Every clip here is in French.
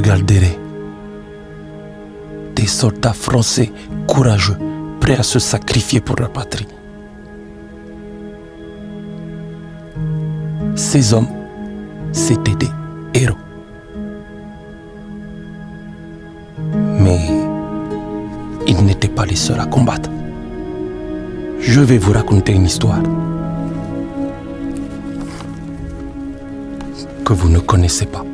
regarderai des soldats français courageux, prêts à se sacrifier pour leur patrie. Ces hommes, c'étaient des héros. Mais ils n'étaient pas les seuls à combattre. Je vais vous raconter une histoire que vous ne connaissez pas.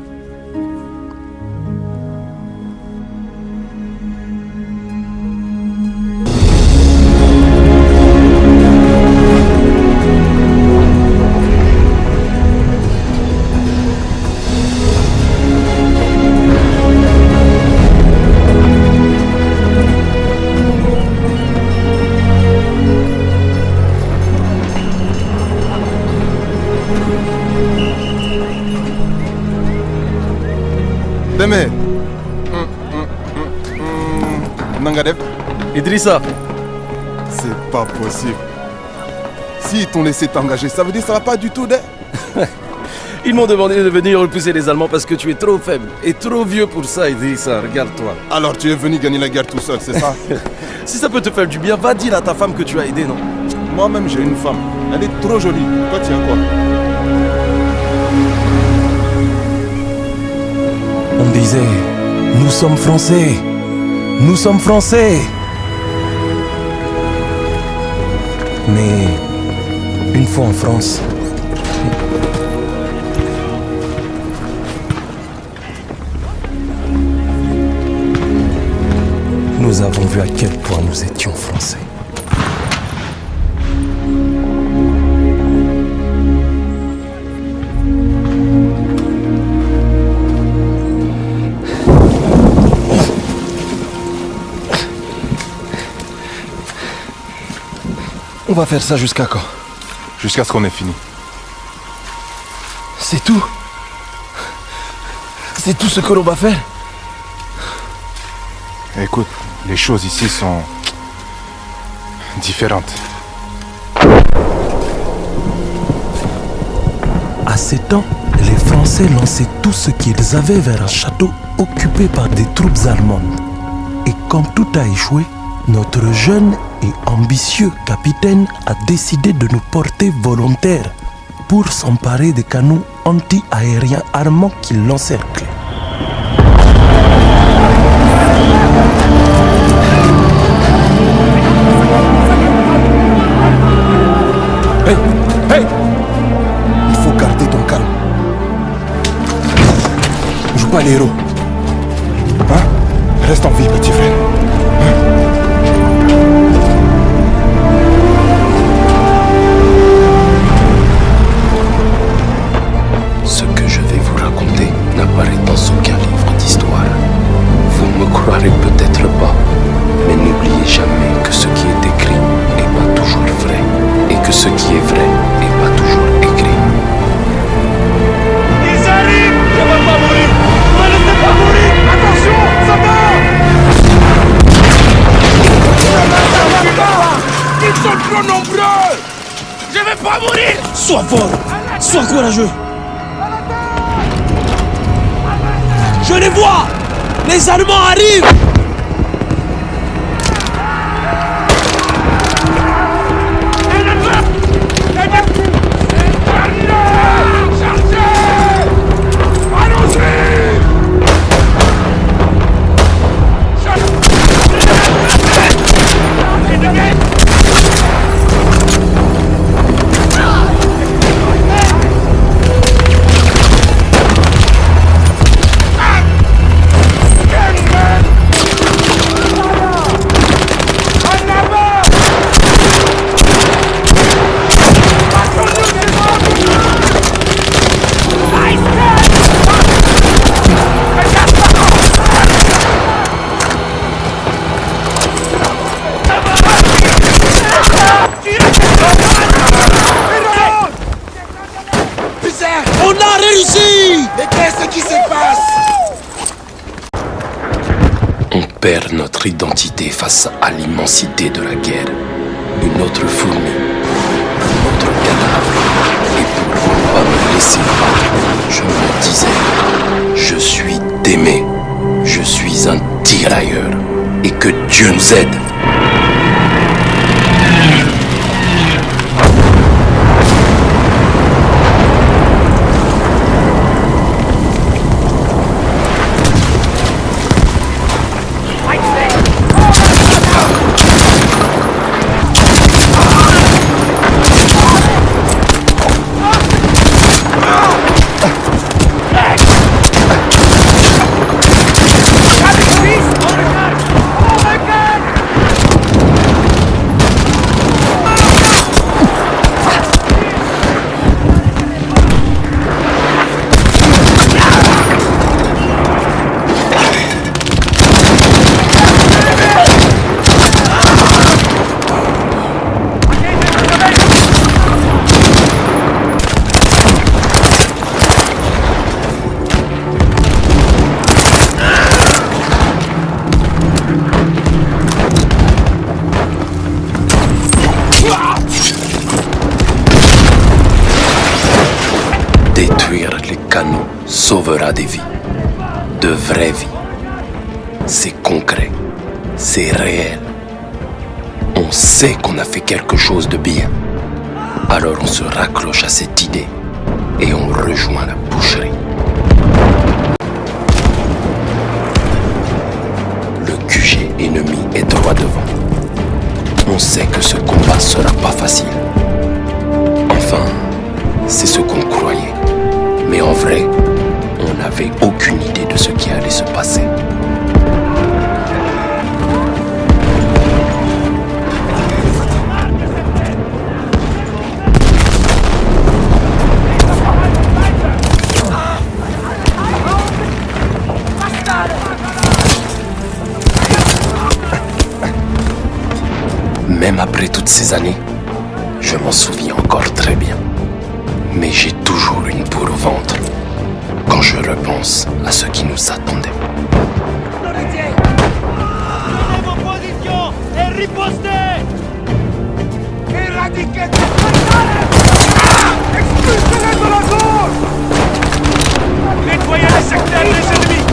Deme. Nangadeb. Idrissa. C'est pas possible. S'ils t'ont laissé t'engager, ça veut dire que ça va pas du tout, d'être. Ils m'ont demandé de venir repousser les Allemands parce que tu es trop faible et trop vieux pour ça, Idrissa. Regarde-toi. Alors tu es venu gagner la guerre tout seul, c'est ça? Si ça peut te faire du bien, va dire à ta femme que tu as aidé, non? Moi-même, j'ai une femme. Elle est trop jolie. Toi, tu as quoi? On disait, nous sommes Français, nous sommes Français. Mais une fois en France, nous avons vu à quel point nous étions Français. On va faire ça jusqu'à quand? Jusqu'à ce qu'on ait fini. C'est tout? C'est tout ce que l'on va faire? Écoute, les choses ici sont différentes. À ces temps, les Français lançaient tout ce qu'ils avaient vers un château occupé par des troupes allemandes. Et comme tout a échoué, notre jeune et ambitieux capitaine a décidé de nous porter volontaires pour s'emparer des canons anti-aériens armants qui l'encerclaient. Hey! Hey! Il faut garder ton calme. Joue pas les héros. Hein? Reste en vie, petit frère. Ce que je vais vous raconter n'apparaît dans aucun livre d'histoire. Vous ne me croirez peut-être pas, mais n'oubliez jamais que ce qui est écrit n'est pas toujours vrai, et que ce qui est vrai n'est pas toujours écrit. Ils arrivent! Je ne vais pas mourir! Ne me laissez pas mourir! Attention! Ça va! Ils sont trop nombreux! Je ne vais pas mourir! Sois fort! Sois courageux! Je les vois! Les Allemands arrivent! On a réussi! Mais qu'est-ce qui se passe? On perd notre identité face à l'immensité de la guerre. Une autre fourmi, un autre cadavre. Et pour ne pas me laisser battre, je me disais, je suis Démé. Dieu nous aide. Détruire les canaux sauvera des vies, de vraies vies. C'est concret, c'est réel. On sait qu'on a fait quelque chose de bien. Alors on se raccroche à cette idée et on rejoint la boucherie. Le QG ennemi est droit devant. On sait que ce combat sera pas facile. Enfin, c'est ce qu'on croyait. Mais en vrai, on n'avait aucune idée de ce qui allait se passer. Même après toutes ces années, je m'en souviens encore très bien. Mais j'ai toujours une boule au ventre quand je repense à ce qui nous attendait. Prenez vos positions et ripostez! Éradiquez expulsez-les de la zone! Nettoyez les secteurs des ennemis!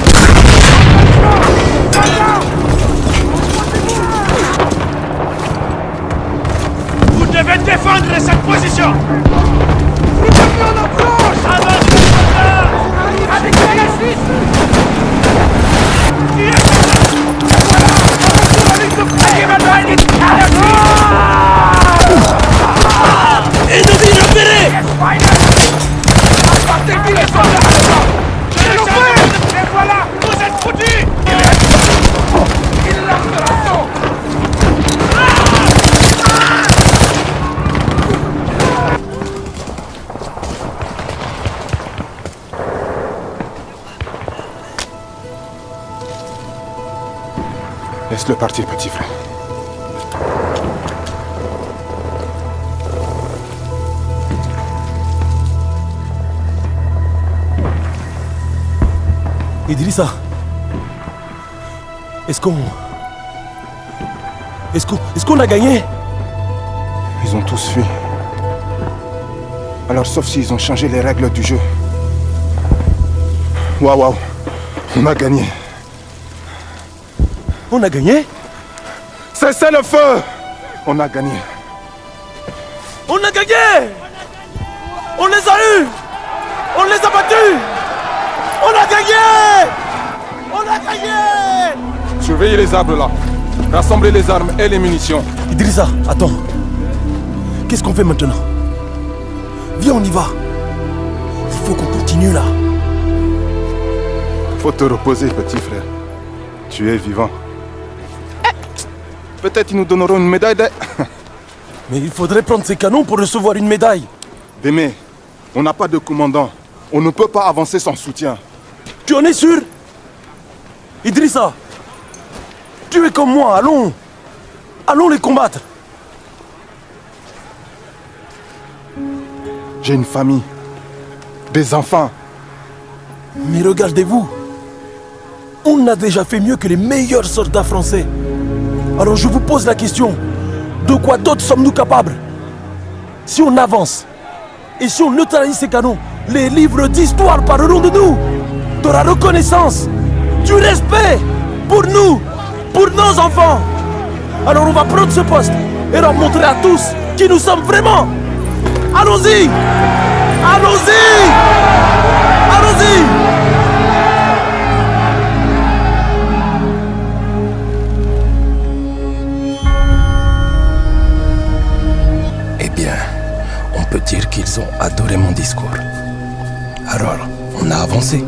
Vous devez défendre cette position! Ennemi repéré! Et voilà! Vous êtes foutus! Il lance de l'assaut! Laisse-le partir, petit frère. Idrissa, est-ce qu'on a gagné? Ils ont tous fui. Alors sauf s'ils ont changé les règles du jeu. Waouh, on a gagné. On a gagné? Cessez le feu! On a gagné. On a gagné! On les a eus! On les a battus! On a gagné! On a gagné! Surveillez les arbres là. Rassemblez les armes et les munitions. Idrissa, attends. Qu'est-ce qu'on fait maintenant? Viens, on y va. Il faut qu'on continue là. Faut te reposer, petit frère. Tu es vivant. Peut-être ils nous donneront une médaille de... Mais il faudrait prendre ces canons pour recevoir une médaille. Démé, on n'a pas de commandant. On ne peut pas avancer sans soutien. Tu en es sûr? Idrissa, tu es comme moi, allons. Allons les combattre. J'ai une famille. Des enfants. Mais regardez-vous. On a déjà fait mieux que les meilleurs soldats français. Alors je vous pose la question. De quoi d'autre sommes-nous capables? Si on avance et si on neutralise ces canons, les livres d'histoire parleront de nous. De la reconnaissance, du respect pour nous, pour nos enfants. Alors on va prendre ce poste et leur montrer à tous qui nous sommes vraiment. Allons-y! Allons-y! Allons-y! Eh bien, on peut dire qu'ils ont adoré mon discours. Alors, on a avancé.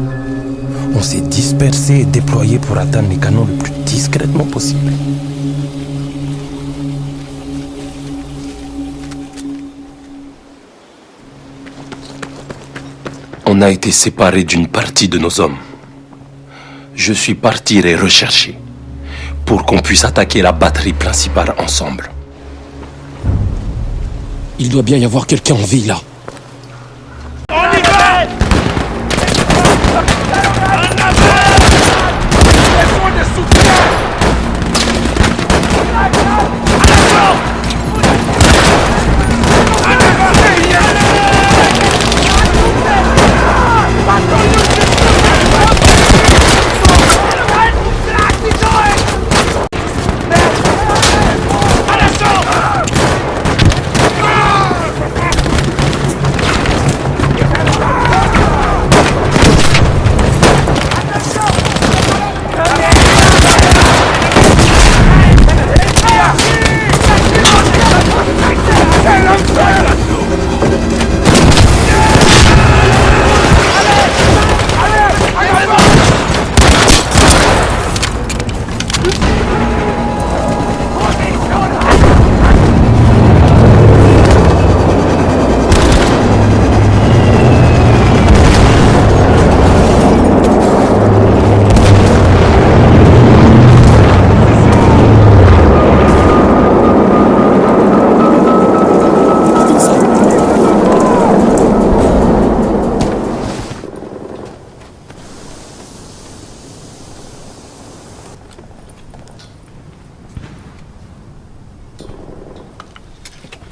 On s'est dispersé et déployé pour atteindre les canons le plus discrètement possible. On a été séparés d'une partie de nos hommes. Je suis parti les rechercher pour qu'on puisse attaquer la batterie principale ensemble. Il doit bien y avoir quelqu'un en vie là. On y va! En avant! Besoin de soutien! En avant! En avant!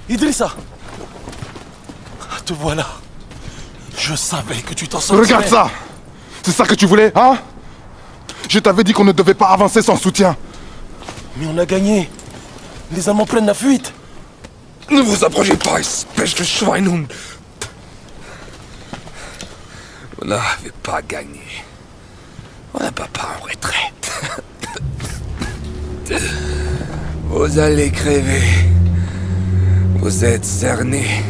Idrissa! Te voilà. Je savais que tu t'en sortirais. Regarde ça! C'est ça que tu voulais, hein? Je t'avais dit qu'on ne devait pas avancer sans soutien. Mais on a gagné. Les Allemands prennent la fuite. Ne vous approchez pas, espèce de Schweinhund. On n'avait pas gagné. On n'a pas en retraite. Vous allez crever. Vous êtes cernés.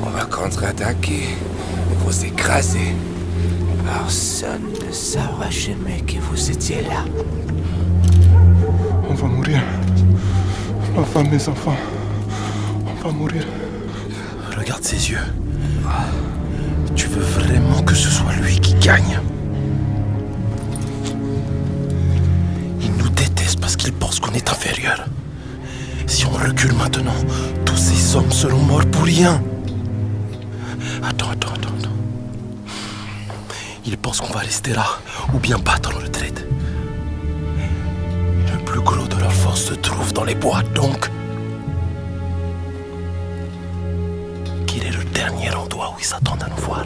On va contre-attaquer et vous écraser. Personne ne saura jamais que vous étiez là. On va mourir. Ma femme, mes enfants. On va mourir. Regarde ses yeux. Tu veux vraiment que ce soit lui qui gagne? Il nous déteste parce qu'il pense qu'on est inférieur. Si on recule maintenant, tous ces hommes seront morts pour rien. Attends. Il pense qu'on va rester là, ou bien battre en retraite. Le plus gros de leur force se trouve dans les bois, donc... qu'il est le dernier endroit où ils s'attendent à nous voir.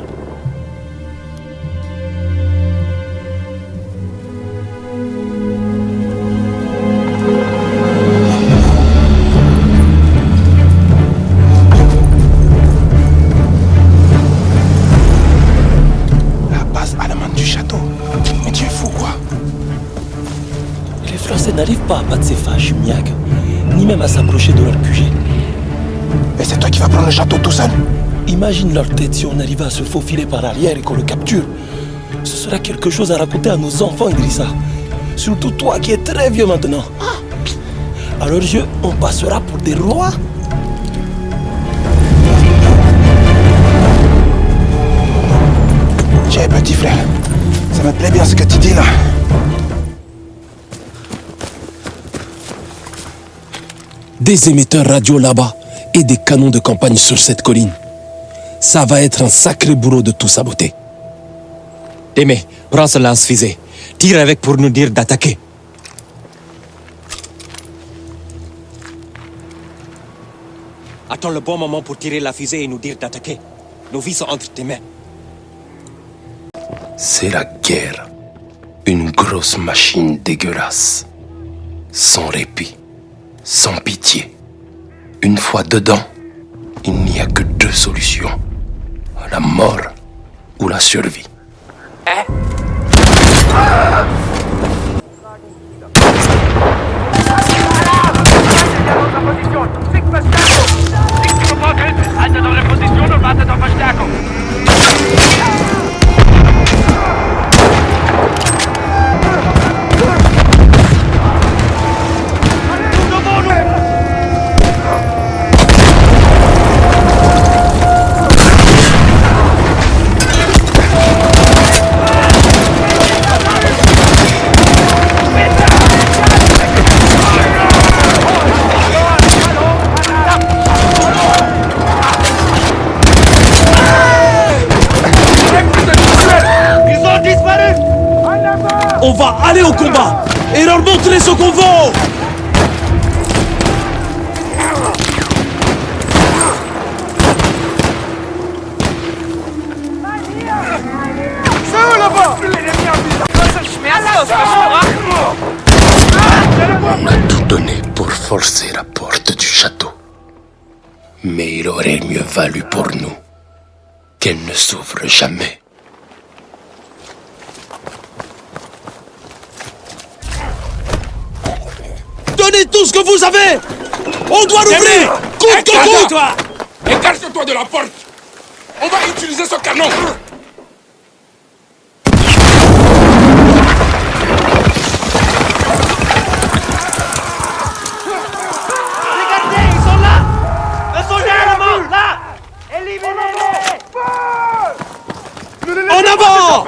N'arrive pas à battre ses fâches, Miag, ni même à s'approcher de leur QG. Et c'est toi qui vas prendre le château tout seul? Imagine leur tête si on arrivait à se faufiler par arrière et qu'on le capture. Ce sera quelque chose à raconter à nos enfants, Idrissa. Surtout toi qui es très vieux maintenant. À leurs yeux, on passera pour des rois. Tiens, petit frère, ça me plaît bien ce que tu dis là. Des émetteurs radio là-bas et des canons de campagne sur cette colline. Ça va être un sacré boulot de tout saboter. Témé, prends ce lance-fusée. Tire avec pour nous dire d'attaquer. Attends le bon moment pour tirer la fusée et nous dire d'attaquer. Nos vies sont entre tes mains. C'est la guerre. Une grosse machine dégueulasse. Sans répit. sans pitié. Une fois dedans, il n'y a que deux solutions. La mort ou la survie. Haltet eure Position und wartet auf Verstärkung. On va aller au combat et leur montrer ce qu'on vaut. On a tout donné pour forcer la porte du château. Mais il aurait mieux valu pour nous qu'elle ne s'ouvre jamais. Donnez tout ce que vous avez. On doit l'ouvrir. Coûte que coûte. Écarte-toi de la porte. On va utiliser ce canon. Regardez, ils sont là. Un soldat à la mort, là. Éliminez-les. En avant.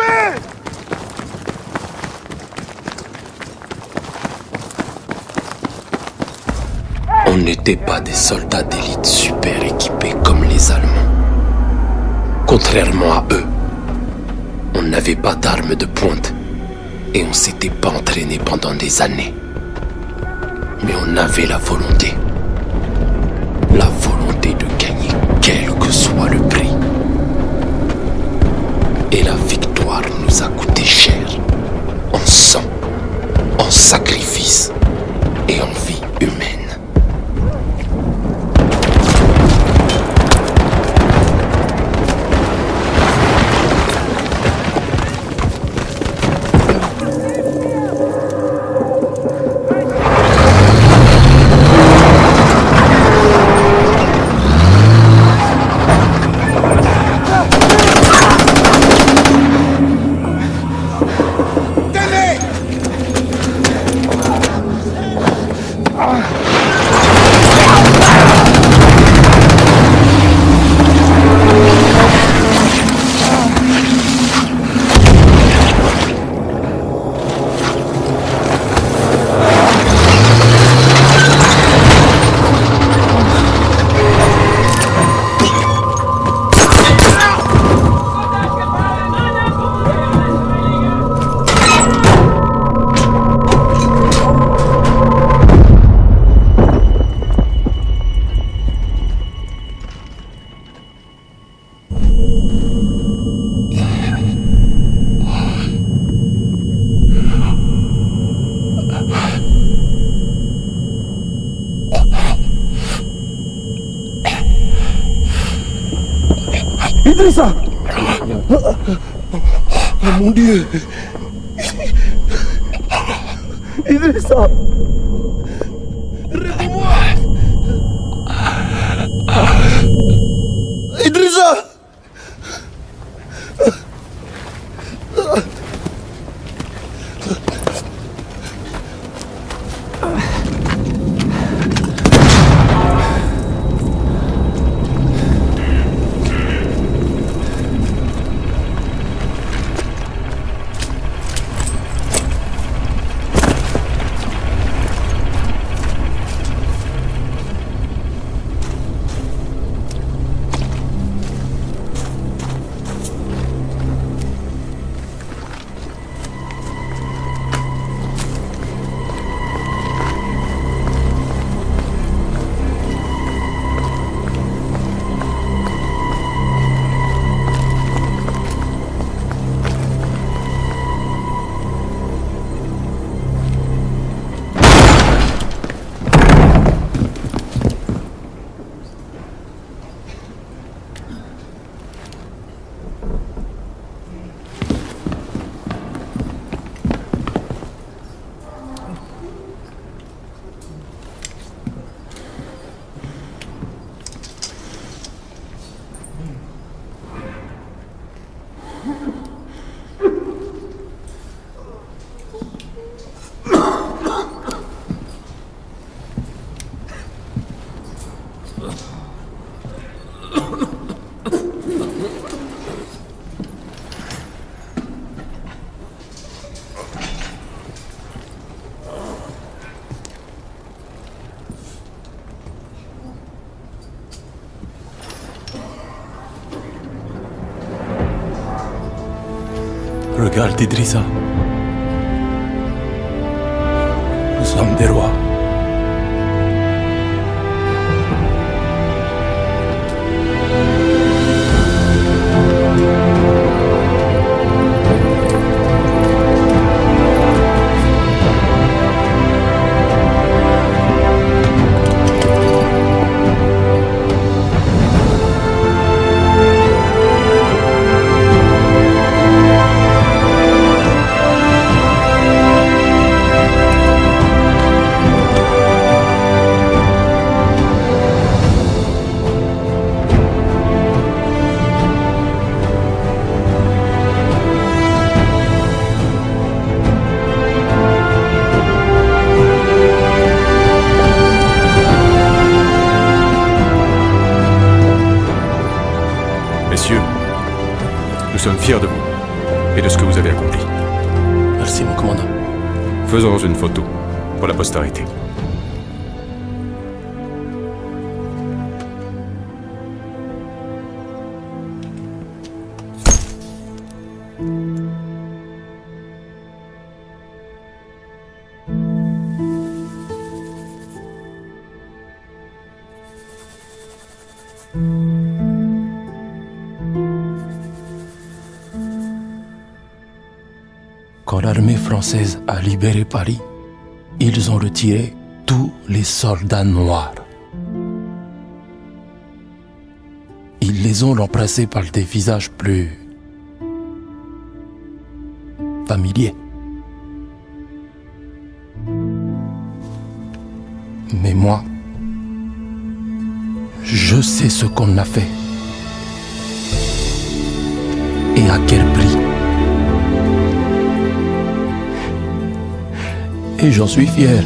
On n'était pas des soldats d'élite super équipés comme les Allemands. Contrairement à eux, on n'avait pas d'armes de pointe et on s'était pas entraîné pendant des années. Mais on avait la volonté. La volonté de gagner quel que soit le prix. Et la victoire nous a coûté cher. En sang, en sacrifice et en vie humaine. Idrissa! Oh mon Dieu! Idrissa! Réponds-moi! Idrissa! Regarde Idrissa. Nous sommes des rois. Messieurs, nous sommes fiers de vous et de ce que vous avez accompli. Merci, mon commandant. Faisons une photo pour la postérité. Quand l'armée française a libéré Paris, ils ont retiré tous les soldats noirs. Ils les ont remplacés par des visages plus familiers. Mais moi, je sais ce qu'on a fait. Et à quel prix. Et j'en suis fier.